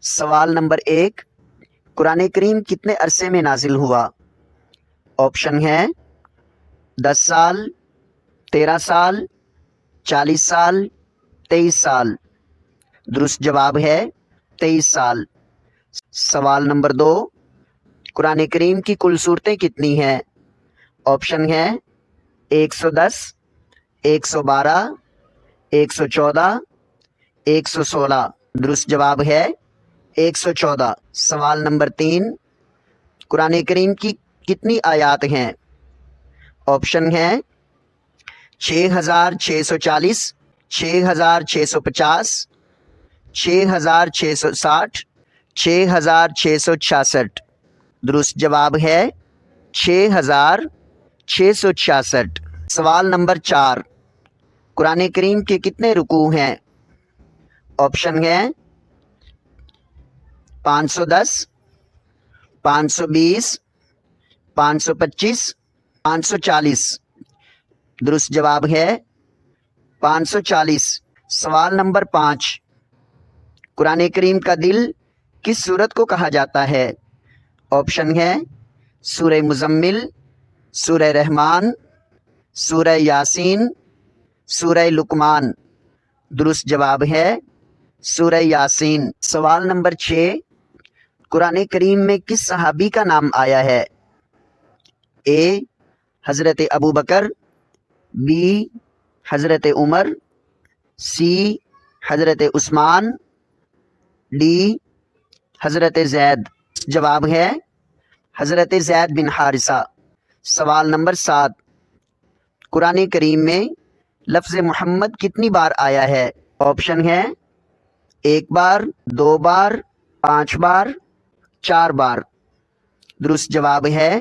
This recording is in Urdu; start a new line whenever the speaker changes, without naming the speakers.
سوال نمبر 1، قرآن کریم کتنے عرصے میں نازل ہوا؟ آپشن ہے 10 سال، 13 سال، 40 سال، 23 سال۔ درست جواب ہے 23 سال۔ سوال نمبر 2، قرآن کریم کی کل سورتیں کتنی ہیں؟ آپشن ہے 110، 112، 114، 116۔ درست جواب ہے 114۔ سوال نمبر 3، قرآن کریم کی کتنی آیات ہیں؟ آپشن ہے 6640، 6650، 6660، 6666۔ درست جواب ہے 6666۔ سوال نمبر 4، قرآن کریم کے کتنے رکوع ہیں؟ آپشن ہے 510، 520، 525، 540۔ درست جواب ہے 540۔ سوال نمبر 5، قرآن کریم کا دل کس سورت کو کہا جاتا ہے؟ آپشن ہے سورہ مزمل، سورہ رحمان، سورہ یاسین، سورہ لقمان۔ درست جواب ہے سورہ یاسین۔ سوال نمبر 6، قرآن کریم میں کس صحابی کا نام آیا ہے؟ اے حضرت ابو بکر، بی حضرت عمر، سی حضرت عثمان، ڈی حضرت زید۔ جواب ہے حضرت زید بن حارثہ۔ سوال نمبر 7، قرآن کریم میں لفظ محمد کتنی بار آیا ہے؟ آپشن ہے 1 بار، 2 بار، 5 بار، 4 بار۔ درست جواب ہے